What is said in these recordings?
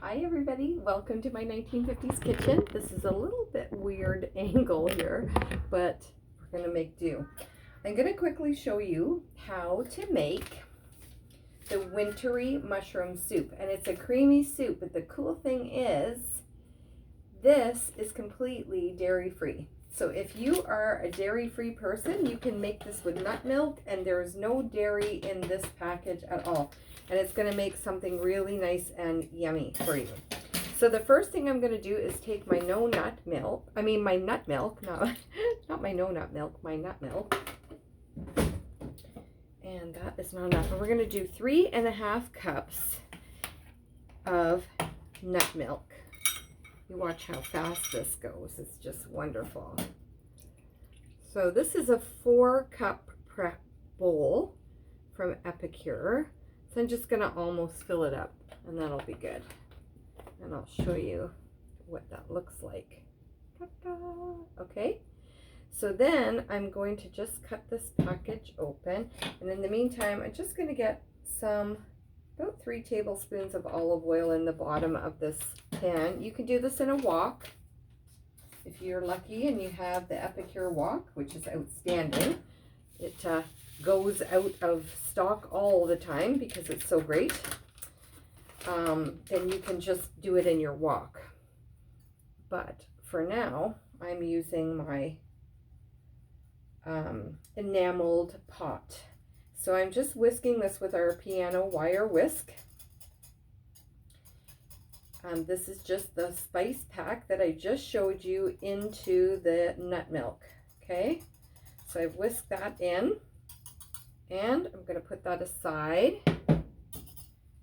Hi everybody, welcome to my 1950s kitchen. This is a little bit weird angle here, but we're gonna make do. I'm gonna quickly show you how to make the wintry mushroom soup, and it's a creamy soup, but the cool thing is this is completely dairy-free. So if you are a dairy-free person, you can make this with nut milk, and there's no dairy in this package at all. And it's going to make something really nice and yummy for you. So the first thing I'm going to do is take my my nut milk, not my nut milk, my nut milk. And that is not enough. And we're going to do 3.5 cups of nut milk. You watch how fast this goes. It's just wonderful. So this is a 4-cup prep bowl from Epicure. So I'm just going to almost fill it up, and that'll be good. And I'll show you what that looks like. Ta-da! Okay, so then I'm going to just cut this package open, and in the meantime, I'm just going to get about 3 tablespoons of olive oil in the bottom of this pan. You can do this in a wok if you're lucky and you have the Epicure wok, which is outstanding. It goes out of stock all the time because it's so great. Then you can just do it in your wok. But for now, I'm using my enameled pot. So I'm just whisking this with our piano wire whisk. This is just the spice pack that I just showed you into the nut milk. Okay, so I've whisked that in. And I'm going to put that aside.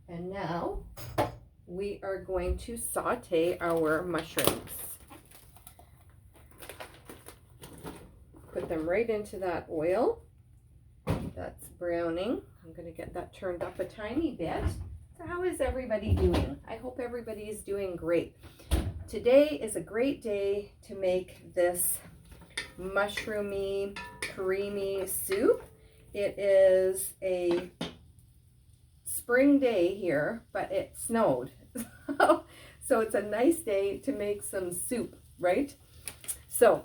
And now we are going to saute our mushrooms. Put them right into that oil. That's browning. I'm going to get that turned up a tiny bit. So how is everybody doing? I hope everybody is doing great. Today is a great day to make this mushroomy, creamy soup. It is a spring day here, but it snowed. So it's a nice day to make some soup, right? So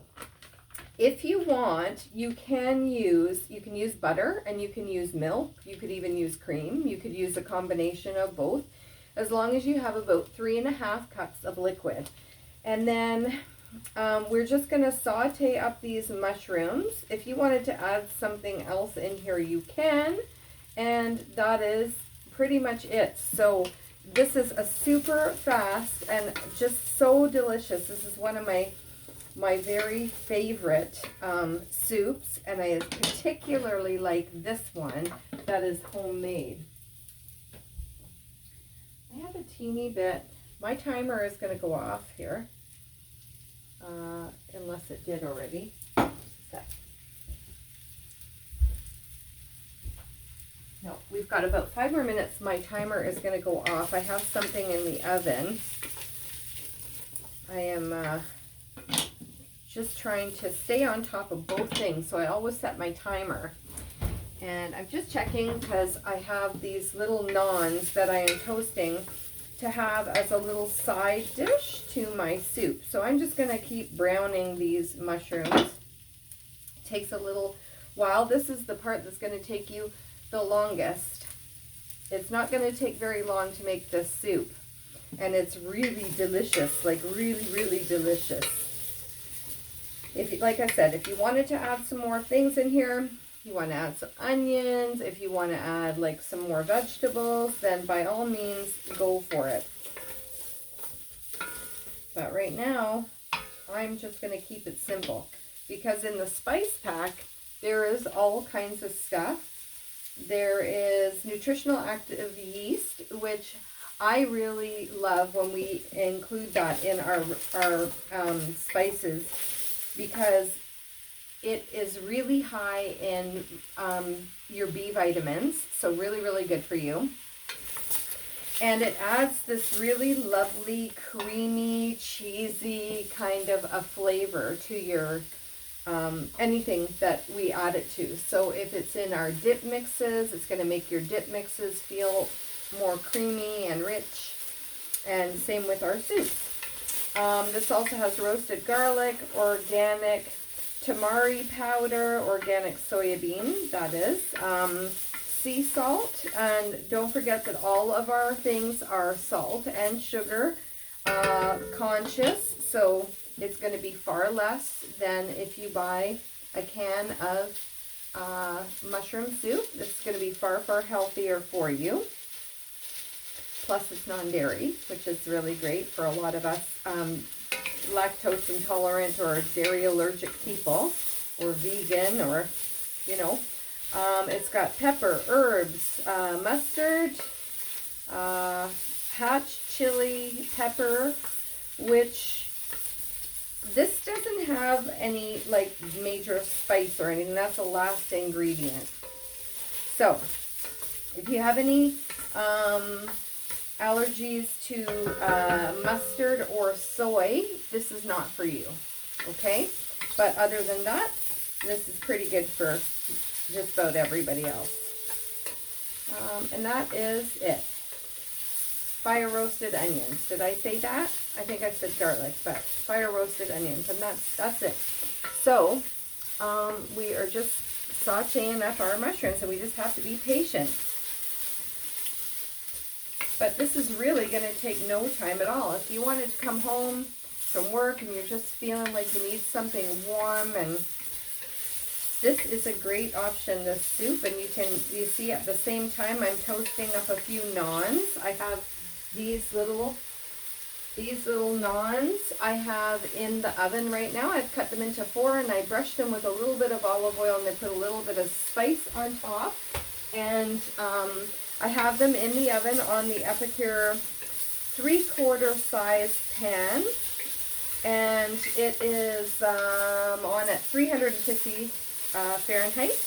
if you want, you can use butter, and you can use milk. You could even use cream. You could use a combination of both, as long as you have about 3.5 cups of liquid. And then we're just going to saute up these mushrooms. If you wanted to add something else in here, you can. And that is pretty much it. So this is a super fast and just so delicious. This is one of my very favorite soups. And I particularly like this one that is homemade. I have a teeny bit. My timer is going to go off here. Unless it did already. No, we've got about 5 more minutes. My timer is going to go off. I have something in the oven. I am just trying to stay on top of both things, so I always set my timer. And I'm just checking because I have these little naans that I am toasting to have as a little side dish to my soup. So I'm just going to keep browning these mushrooms. It takes a little while. This is the part that's going to take you the longest. It's not going to take very long to make this soup. And it's really delicious, like really, really delicious. Like I said, if you wanted to add some more things in here, you want to add some onions, if you want to add like some more vegetables, then by all means go for it. But right now, I'm just going to keep it simple, because in the spice pack, there is all kinds of stuff. There is nutritional active yeast, which I really love when we include that in our spices, because it is really high in your B vitamins, so really, really good for you. And it adds this really lovely, creamy, cheesy kind of a flavor to your anything that we add it to. So if it's in our dip mixes, it's going to make your dip mixes feel more creamy and rich. And same with our soup. This also has roasted garlic, organic tamari powder, organic soybean, that is, sea salt, and don't forget that all of our things are salt and sugar conscious, so it's going to be far less than if you buy a can of mushroom soup. This is going to be far, far healthier for you. Plus it's non-dairy, which is really great for a lot of us lactose intolerant or dairy allergic people, or vegan, or, you know. It's got pepper, herbs, mustard, hatch chili pepper, which this doesn't have any like major spice or anything. That's the last ingredient. So if you have any allergies to mustard or soy, this is not for you, okay? But other than that, this is pretty good for just about everybody else. And that is it. Fire roasted onions. Did I say that? I think I said garlic, but fire roasted onions, and that's it. So we are just sauteing up our mushrooms, and we just have to be patient. But this is really going to take no time at all. If you wanted to come home from work and you're just feeling like you need something warm, and this is a great option, this soup. And you see at the same time I'm toasting up a few naans. I have these little naans I have in the oven right now. I've cut them into 4, and I brushed them with a little bit of olive oil, and I put a little bit of spice on top. And I have them in the oven on the Epicure 3/4 size pan, and it is on at 350 Fahrenheit,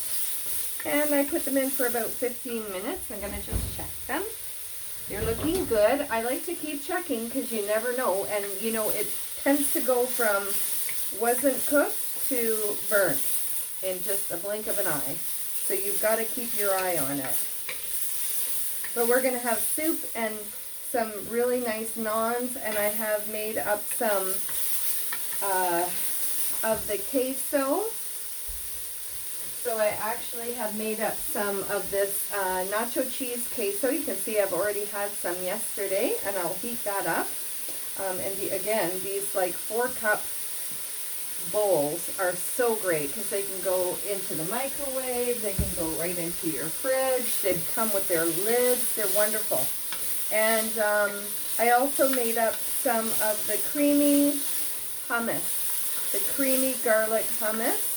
and I put them in for about 15 minutes. I'm going to just check them. They're looking good. I like to keep checking because you never know, and you know, it tends to go from wasn't cooked to burnt in just a blink of an eye, so you've got to keep your eye on it. But we're going to have soup and some really nice naans, and I have made up some of the queso. So I actually have made up some of this nacho cheese queso. You can see I've already had some yesterday, and I'll heat that up. Again, these like 4-cup bowls are so great because they can go into the microwave, they can go right into your fridge, they come with their lids, they're wonderful. And I also made up some of the creamy hummus, the creamy garlic hummus.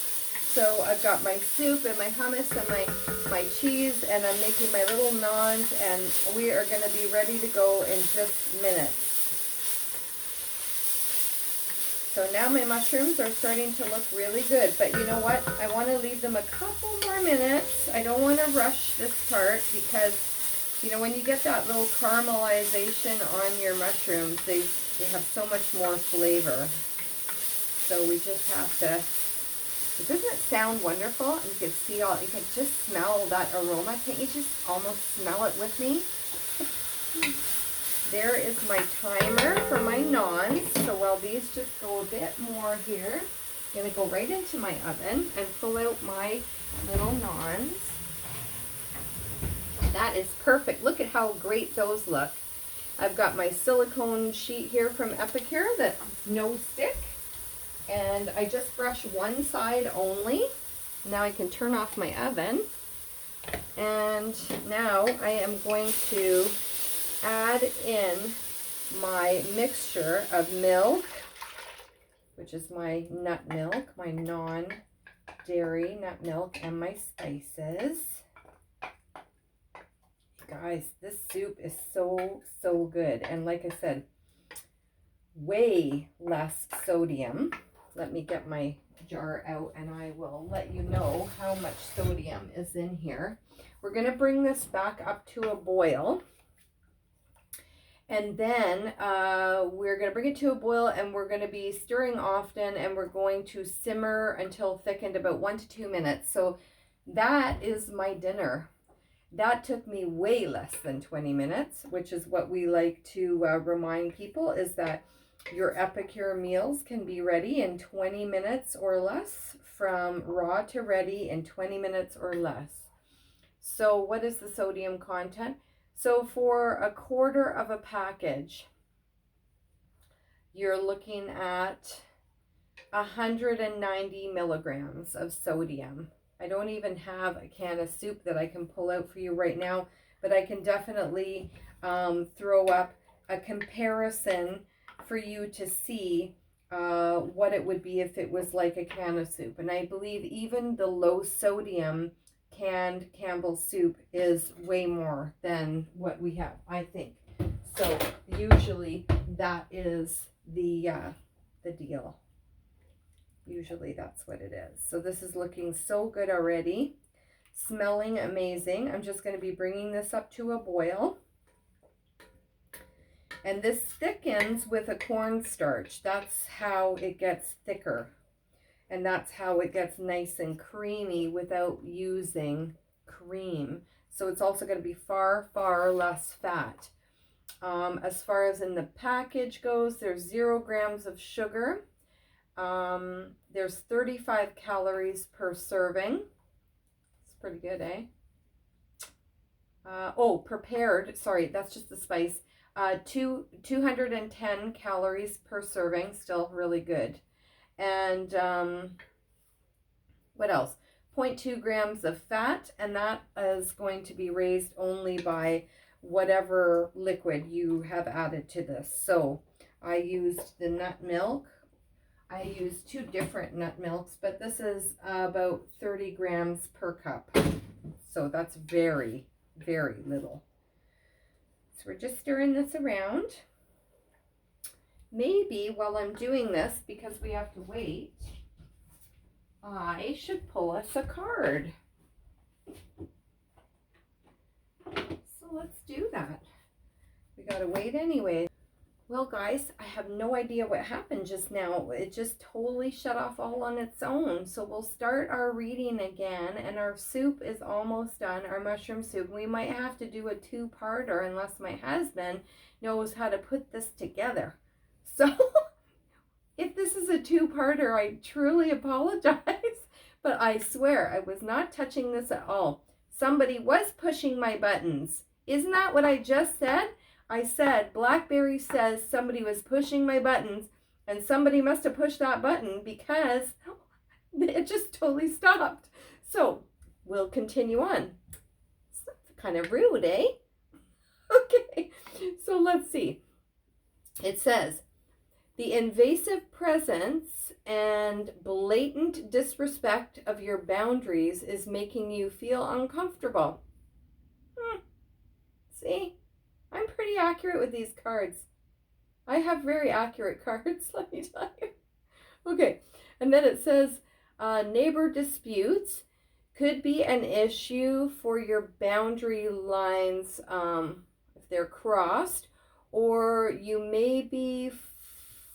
So I've got my soup and my hummus and my cheese, and I'm making my little naans, and we are going to be ready to go in just minutes. So now my mushrooms are starting to look really good, but you know what? I want to leave them a couple more minutes. I don't want to rush this part because, you know, when you get that little caramelization on your mushrooms, they have so much more flavor. So we just have to, doesn't it sound wonderful? And you can see all, you can just smell that aroma. Can't you just almost smell it with me? There is my timer for my naans. So while these just go a bit more here, I'm going to go right into my oven and pull out my little naans. That is perfect. Look at how great those look. I've got my silicone sheet here from Epicure that's no stick. And I just brush one side only. Now I can turn off my oven. And now I am going to add in my mixture of milk, which is my nut milk, my non-dairy nut milk, and my spices. Guys, this soup is so good, and like I said, way less sodium. Let me get my jar out and I will let you know how much sodium is in here. We're going to bring this back up to a boil. And then we're going to bring it to a boil, and we're going to be stirring often, and we're going to simmer until thickened, about 1 to 2 minutes. So that is my dinner. That took me way less than 20 minutes, which is what we like to remind people, is that your Epicure meals can be ready in 20 minutes or less, from raw to ready in 20 minutes or less. So what is the sodium content? So for a quarter of a package, you're looking at 190 milligrams of sodium. I don't even have a can of soup that I can pull out for you right now, but I can definitely throw up a comparison for you to see what it would be if it was like a can of soup. And I believe even the low sodium canned Campbell's soup is way more than what we have, I think. So usually that is the deal. Usually that's what it is. So this is looking so good already. Smelling amazing. I'm just going to be bringing this up to a boil. And this thickens with a cornstarch. That's how it gets thicker. And that's how it gets nice and creamy without using cream. So it's also going to be far, far less fat. As far as in the package goes, there's 0 grams of sugar. There's 35 calories per serving. It's pretty good, eh? Prepared, sorry, that's just the spice. 210 calories per serving, still really good. And what else? 0.2 grams of fat, and that is going to be raised only by whatever liquid you have added to this. So I used the nut milk. I used 2 different nut milks, but this is about 30 grams per cup. So that's very, very little. So we're just stirring this around. Maybe while I'm doing this, because we have to wait, I should pull us a card. So let's do that. We gotta wait anyway. Well, guys, I have no idea what happened just now. It just totally shut off all on its own. So we'll start our reading again, and our soup is almost done, our mushroom soup. We might have to do a 2-parter unless my husband knows how to put this together. So if this is a 2-parter, I truly apologize, but I swear I was not touching this at all. Somebody was pushing my buttons. Isn't that what I just said? I said, Blackberry says somebody was pushing my buttons, and somebody must have pushed that button because it just totally stopped. So we'll continue on. It's kind of rude, eh? Okay, so let's see. It says, the invasive presence and blatant disrespect of your boundaries is making you feel uncomfortable. See? I'm pretty accurate with these cards. I have very accurate cards, let me tell you. Okay, and then it says, neighbor disputes could be an issue for your boundary lines if they're crossed, or you may be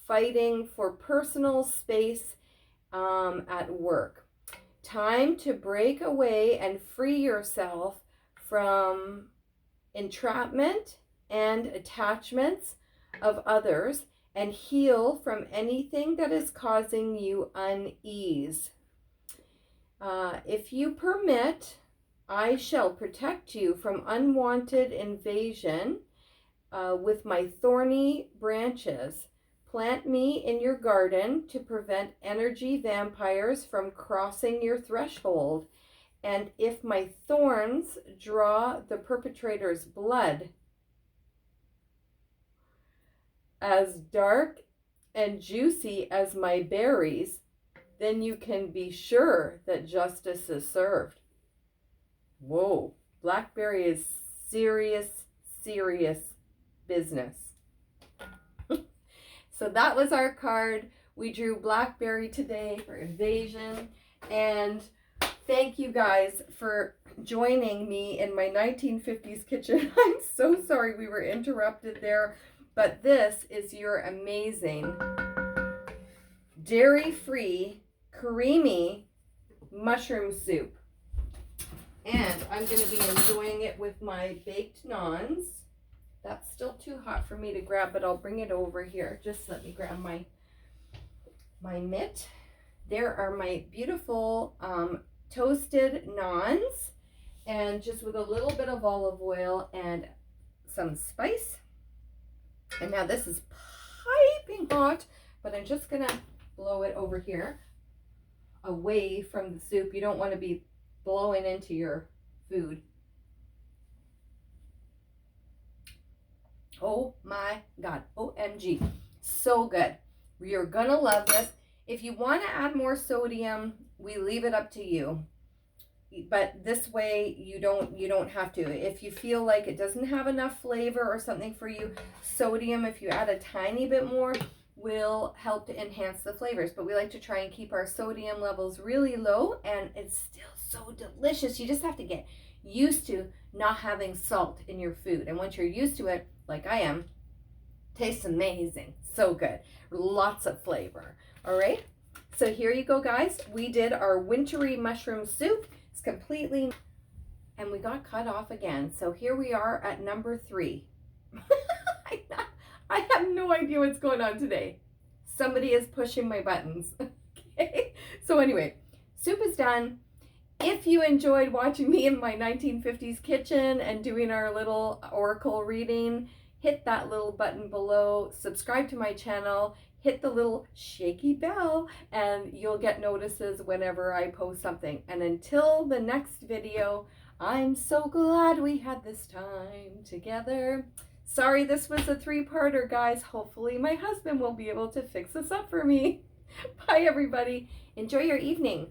fighting for personal space at work. Time to break away and free yourself from entrapment and attachments of others, and heal from anything that is causing you unease. If you permit, I shall protect you from unwanted invasion with my thorny branches. Plant me in your garden to prevent energy vampires from crossing your threshold. And if my thorns draw the perpetrator's blood, as dark and juicy as my berries, then you can be sure that justice is served. Whoa, Blackberry is serious, serious business. So that was our card. We drew Blackberry today for invasion. And thank you guys for joining me in my 1950s kitchen. I'm so sorry we were interrupted there. But this is your amazing dairy-free, creamy mushroom soup. And I'm going to be enjoying it with my baked naans. That's still too hot for me to grab, but I'll bring it over here. Just let me grab my mitt. There are my beautiful toasted naans, and just with a little bit of olive oil and some spice. And now this is piping hot, but I'm just gonna blow it over here away from the soup. You don't want to be blowing into your food. Oh my God, OMG, so good. You're gonna love this. If you want to add more sodium, we leave it up to you. But this way you don't have to. If you feel like it doesn't have enough flavor or something for you, sodium, if you add a tiny bit more, will help to enhance the flavors. But we like to try and keep our sodium levels really low, and it's still so delicious. You just have to get used to not having salt in your food. And once you're used to it, like I am, tastes amazing. So good. Lots of flavor. All right. So here you go, guys. We did our wintry mushroom soup. It's completely, and we got cut off again. So here we are at number 3. I have no idea what's going on today. Somebody is pushing my buttons. Okay. So anyway, soup is done. If you enjoyed watching me in my 1950s kitchen and doing our little oracle reading, hit that little button below, subscribe to my channel, hit the little shaky bell, and you'll get notices whenever I post something. And until the next video, I'm so glad we had this time together. Sorry this was a 3-parter, guys. Hopefully my husband will be able to fix this up for me. Bye, everybody. Enjoy your evening.